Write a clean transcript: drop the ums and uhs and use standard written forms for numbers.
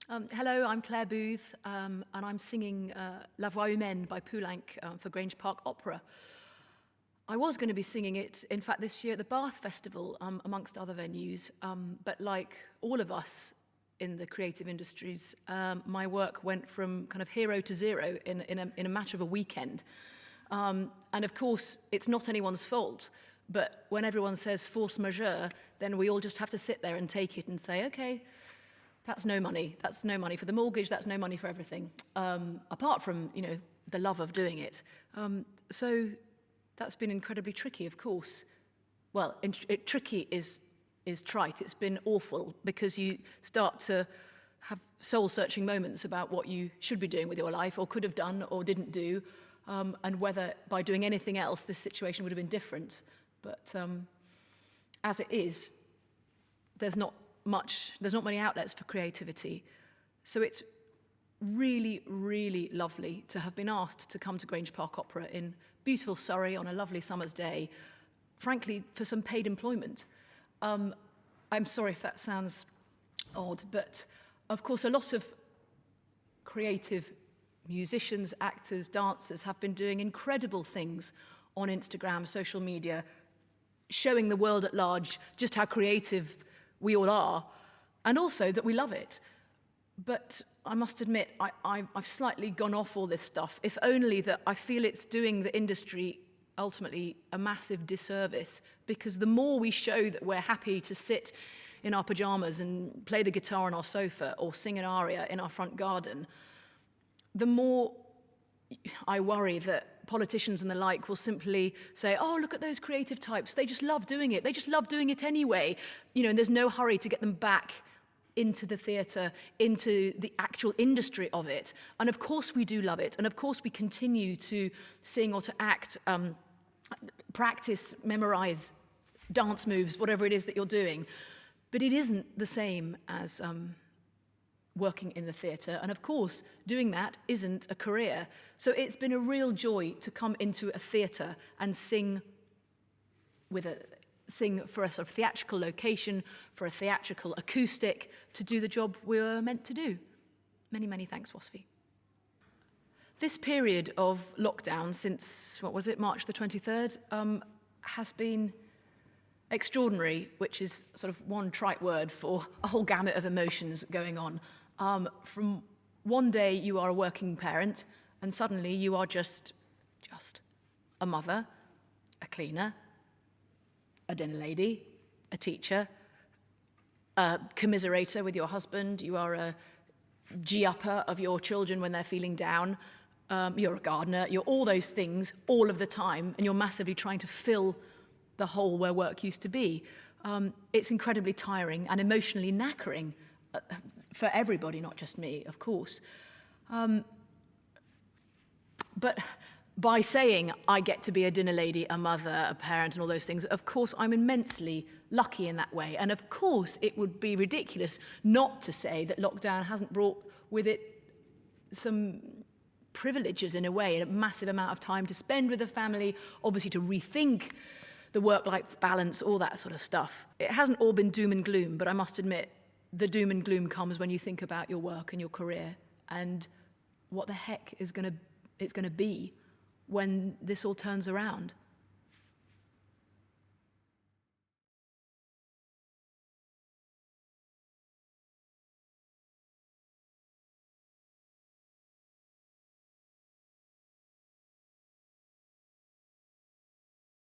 Hello, I'm Claire Booth, and I'm singing La Voix Humaine by Poulenc for Grange Park Opera. I was going to be singing it, in fact, this year at the Bath Festival, amongst other venues, but like all of us in the creative industries, my work went from kind of hero to zero in a matter of a weekend. And of course, it's not anyone's fault, but when everyone says force majeure, then we all just have to sit there and take it and say, okay, that's no money. That's no money for the mortgage. That's no money for everything, apart from, the love of doing it. So that's been incredibly tricky, of course. Well, tricky is trite. It's been awful because you start to have soul-searching moments about what you should be doing with your life or could have done or didn't do, and whether by doing anything else this situation would have been different. But as it is, there's not many outlets for creativity. So it's really, really lovely to have been asked to come to Grange Park Opera in beautiful Surrey on a lovely summer's day, frankly, for some paid employment. I'm sorry if that sounds odd, but of course a lot of creative musicians, actors, dancers have been doing incredible things on Instagram, social media, showing the world at large just how creative we all are, and also that we love it. But I must admit, I've slightly gone off all this stuff, if only that I feel it's doing the industry ultimately a massive disservice, because the more we show that we're happy to sit in our pajamas and play the guitar on our sofa or sing an aria in our front garden, the more I worry that politicians and the like will simply say, oh, look at those creative types. They just love doing it. They just love doing it anyway. And there's no hurry to get them back into the theatre, into the actual industry of it. And of course we do love it. And of course we continue to sing or to act, practice, memorize, dance moves, whatever it is that you're doing. But it isn't the same as working in the theatre, and of course doing that isn't a career. So it's been a real joy to come into a theatre and sing for a sort of theatrical location, for a theatrical acoustic, to do the job we were meant to do. Many, many thanks, WASFI. This period of lockdown since, March the 23rd, has been extraordinary, which is sort of one trite word for a whole gamut of emotions going on. From one day you are a working parent, and suddenly you are just a mother, a cleaner, a dinner lady, a teacher, a commiserator with your husband. You are a G-upper of your children when they're feeling down. You're a gardener. You're all those things all of the time, and you're massively trying to fill the hole where work used to be. It's incredibly tiring and emotionally knackering for everybody, not just me, of course. But by saying I get to be a dinner lady, a mother, a parent, and all those things, of course I'm immensely lucky in that way. And of course it would be ridiculous not to say that lockdown hasn't brought with it some privileges in a way, a massive amount of time to spend with the family, obviously to rethink the work-life balance, all that sort of stuff. It hasn't all been doom and gloom, but I must admit, the doom and gloom comes when you think about your work and your career and what the heck it's going to be when this all turns around.